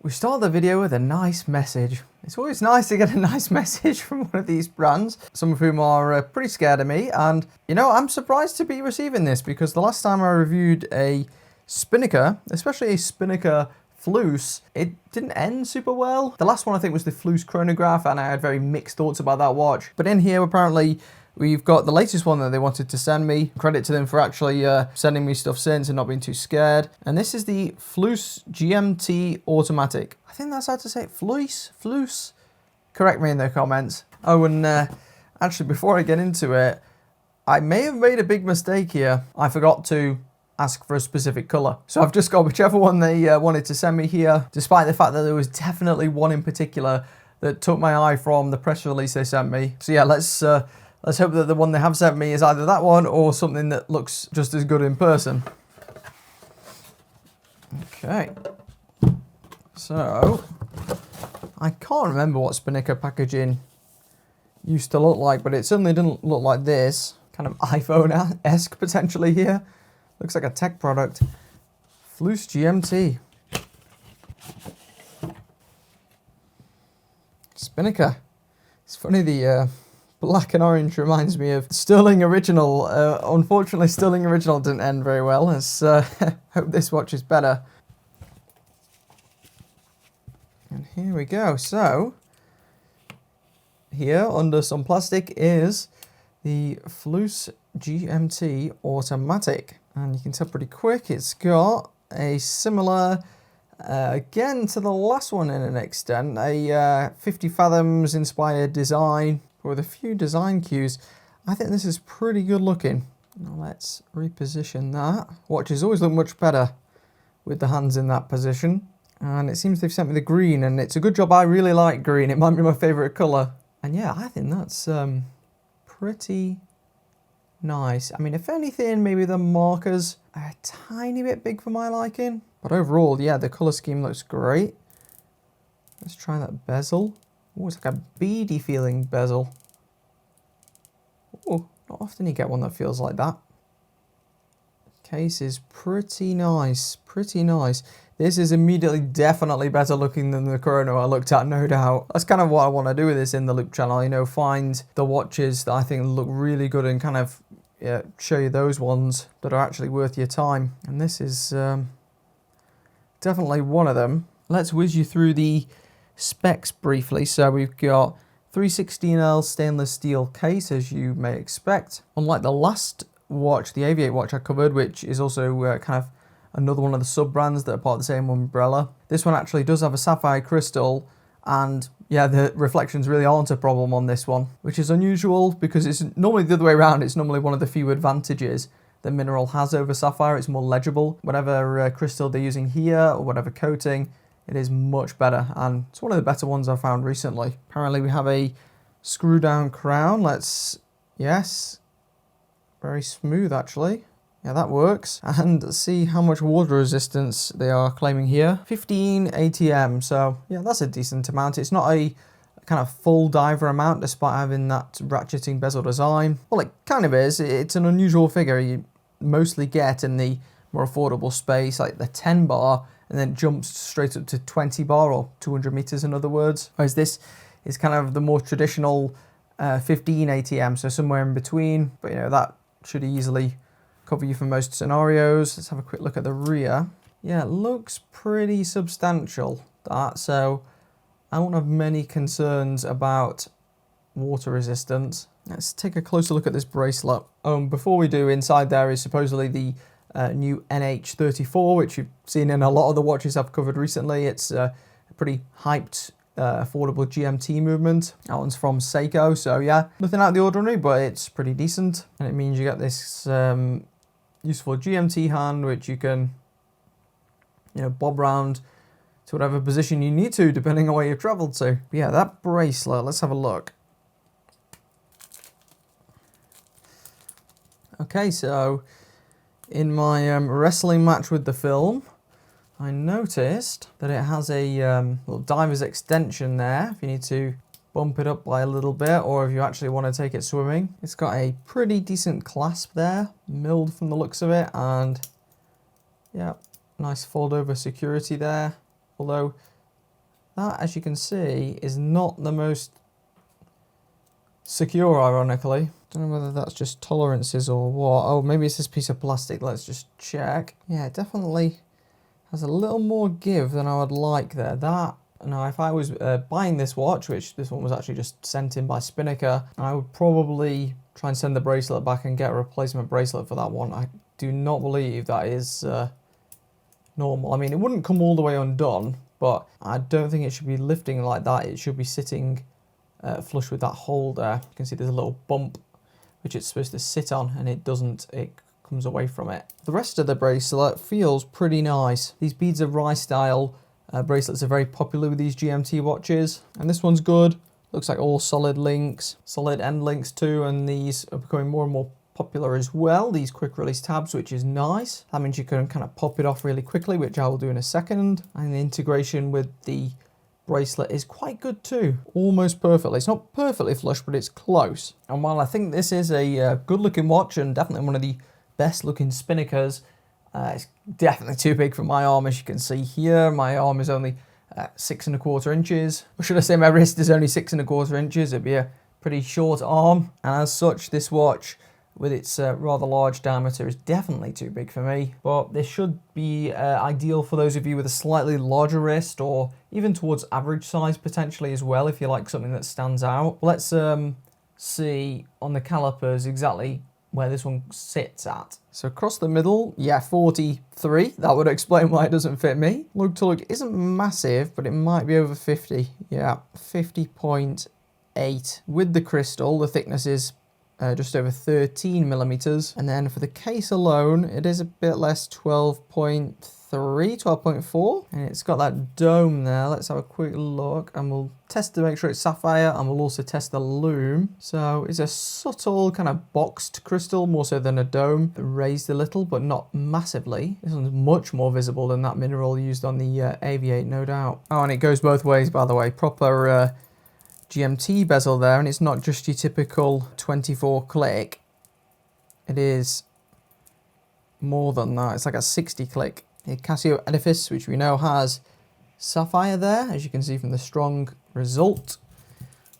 We start the video with a nice message. It's always nice to get a nice message from one of these brands, some of whom are pretty scared of me. And, you know, I'm surprised to be receiving this because the last time I reviewed a Spinnaker, especially a Spinnaker Flus, it didn't end super well. The last one I think was the Flus chronograph, and I had very mixed thoughts about that watch. But in here, apparently, we've got the latest one that they wanted to send me. Credit to them for actually sending me stuff since and not being too scared. And this is the Flus GMT Automatic. I think that's how to say it. Flus. Correct me in the comments. Oh, and actually, before I get into it, I may have made a big mistake here. I forgot to ask for a specific colour. So I've just got whichever one they wanted to send me here, despite the fact that there was definitely one in particular that took my eye from the press release they sent me. So yeah, let's hope that the one they have sent me is either that one or something that looks just as good in person. Okay. So, I can't remember what Spinnaker packaging used to look like, but it certainly didn't look like this. Kind of iPhone-esque potentially here. Looks like a tech product. Flus GMT. Spinnaker. It's funny, the black and orange reminds me of Sterling Original. Unfortunately, Sterling Original didn't end very well. Let's hope this watch is better. And here we go. So, here under some plastic is the Flus GMT Automatic. And you can tell pretty quick it's got a similar, again to the last one in an extent, a 50 fathoms inspired design with a few design cues. I think this is pretty good looking. Now let's reposition that. Watches always look much better with the hands in that position. And it seems they've sent me the green, and it's a good job. I really like green. It might be my favourite colour. And yeah, I think that's pretty nice. I mean, if anything, maybe the markers are a tiny bit big for my liking. But overall, yeah, the colour scheme looks great. Let's try that bezel. Oh, it's like a beady feeling bezel. Oh, not often you get one that feels like that. Case is pretty nice, pretty nice. This is immediately definitely better looking than the Chrono I looked at, no doubt. That's kind of what I want to do with this in the Loop channel, you know, find the watches that I think look really good and kind of show you those ones that are actually worth your time. And this is definitely one of them. Let's whiz you through the specs briefly. So we've got 316L stainless steel case, as you may expect. Unlike the last watch, the Aviate watch I covered, which is also kind of another one of the sub-brands that are part of the same umbrella. This one actually does have a sapphire crystal, and yeah, the reflections really aren't a problem on this one, which is unusual because it's normally the other way around. It's normally one of the few advantages that mineral has over sapphire. It's more legible. Whatever crystal they're using here or whatever coating, it is much better, and it's one of the better ones I've found recently. Apparently we have a screw down crown. Yes, very smooth actually. Yeah, that works. And see how much water resistance they are claiming here. 15 ATM, so yeah, that's a decent amount. It's not a kind of full diver amount despite having that ratcheting bezel design. Well, it kind of is. It's an unusual figure you mostly get in the more affordable space, like the 10 bar, and then jumps straight up to 20 bar or 200 meters in other words. Whereas this is kind of the more traditional 15 ATM, so somewhere in between. But you know, that should easily cover you for most scenarios. Let's have a quick look at the rear. Yeah, it looks pretty substantial, that, so I won't have many concerns about water resistance. Let's take a closer look at this bracelet. Before we do, inside there is supposedly the new NH34, which you've seen in a lot of the watches I've covered recently. It's a pretty hyped, affordable GMT movement. That one's from Seiko, so yeah, nothing out of the ordinary, but it's pretty decent. And it means you get this useful GMT hand, which you can, you know, bob round to whatever position you need to, depending on where you've traveled to. But yeah, that bracelet, let's have a look. Okay, so in my wrestling match with the film, I noticed that it has a little diver's extension there, if you need to bump it up by a little bit, or if you actually want to take it swimming. It's got a pretty decent clasp there, milled from the looks of it, and yeah, nice fold over security there. Although That, as you can see, is not the most secure, ironically. Don't know whether that's just tolerances or what. Oh, maybe it's this piece of plastic. Let's just check. Yeah, it definitely has a little more give than I would like there. That, now if I was buying this watch, which this one was actually just sent in by Spinnaker, I would probably try and send the bracelet back and get a replacement bracelet for that one. I do not believe that is normal. I mean, it wouldn't come all the way undone, but I don't think it should be lifting like that. It should be sitting flush with that hole there. You can see there's a little bump which it's supposed to sit on, and it doesn't. It comes away from it. The rest of the bracelet feels pretty nice. These beads of rice style bracelets are very popular with these GMT watches, and this one's good. Looks like all solid links, solid end links too, and these are becoming more and more popular as well, these quick release tabs, which is nice. That means you can kind of pop it off really quickly, which I will do in a second. And the integration with the bracelet is quite good too, almost perfectly. It's not perfectly flush, but it's close. And while I think this is a good looking watch and definitely one of the best looking Spinnakers, it's definitely too big for my arm. As you can see here, my arm is only 6¼ inches. Or should I say my wrist is only 6¼ inches. It'd be a pretty short arm, and as such this watch with its rather large diameter is definitely too big for me. But this should be ideal for those of you with a slightly larger wrist, or even towards average size potentially as well, if you like something that stands out. Let's see on the calipers exactly where this one sits at. So across the middle, yeah, 43. That would explain why it doesn't fit me. Lug to lug isn't massive, but it might be over 50. Yeah, 50.8. With the crystal, the thickness is just over 13 millimeters. And then for the case alone, it is a bit less, 12.3, 12.4. And it's got that dome there. Let's have a quick look, and we'll test to make sure it's sapphire, and we'll also test the lume. So it's a subtle kind of boxed crystal, more so than a dome. Raised a little, but not massively. This one's much more visible than that mineral used on the Aviate, no doubt. Oh, and it goes both ways, by the way. Proper GMT bezel there, and it's not just your typical 24 click. It is more than that. It's like a 60 click. A Casio edifice, which we know has sapphire there, as you can see from the strong result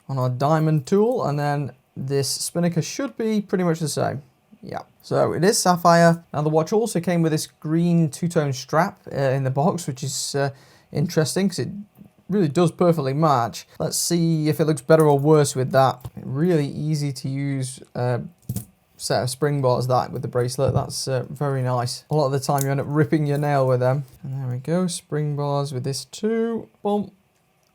on our diamond tool, and then this Spinnaker should be pretty much the same. Yeah, so it is sapphire. Now the watch also came with this green two-tone strap in the box, which is interesting because it really does perfectly match. Let's see if it looks better or worse with that. Really easy to use set of spring bars that with the bracelet. That's very nice. A lot of the time you end up ripping your nail with them. And there we go, spring bars with this too. Boom,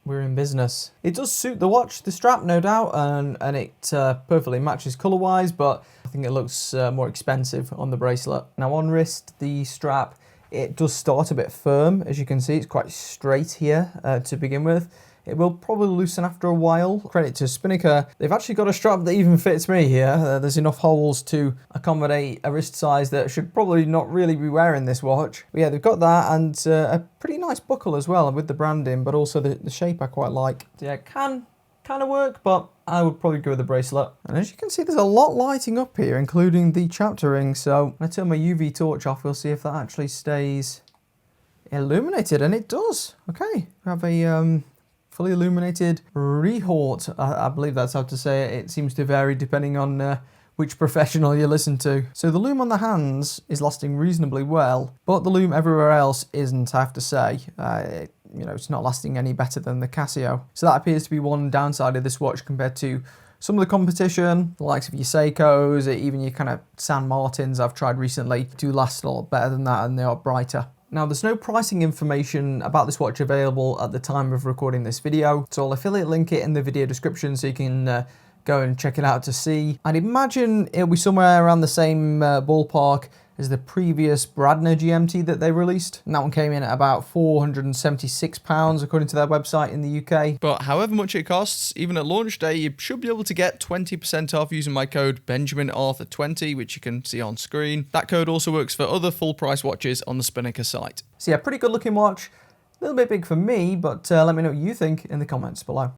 we're in business. It does suit the watch, the strap, no doubt, and it perfectly matches color wise, but I think it looks more expensive on the bracelet. Now on wrist, the strap, it does start a bit firm. As you can see, it's quite straight here to begin with. It will probably loosen after a while. Credit to Spinnaker, they've actually got a strap that even fits me here. There's enough holes to accommodate a wrist size that should probably not really be wearing this watch. But yeah, they've got that, and a pretty nice buckle as well with the branding, but also the shape I quite like. Yeah, it can kind of work, but I would probably go with the bracelet. And as you can see, there's a lot lighting up here, including the chapter ring. So when I turn my UV torch off, we'll see if that actually stays illuminated, and it does. Okay, we have a fully illuminated Rehort. I believe that's how to say it. It seems to vary depending on which professional you listen to. So the lume on the hands is lasting reasonably well, but the lume everywhere else isn't, I have to say. You know, it's not lasting any better than the Casio. So that appears to be one downside of this watch compared to some of the competition, the likes of your Seikos, even your kind of San Martins I've tried recently, do last a lot better than that, and they are brighter. Now, there's no pricing information about this watch available at the time of recording this video, so I'll affiliate link it in the video description so you can go and check it out to see. I'd imagine it'll be somewhere around the same ballpark as the previous Bradner GMT that they released. And that one came in at about £476 according to their website in the UK. But however much it costs, even at launch day, you should be able to get 20% off using my code BenjaminArthur20, which you can see on screen. That code also works for other full price watches on the Spinnaker site. So yeah, pretty good looking watch. A little bit big for me, but let me know what you think in the comments below.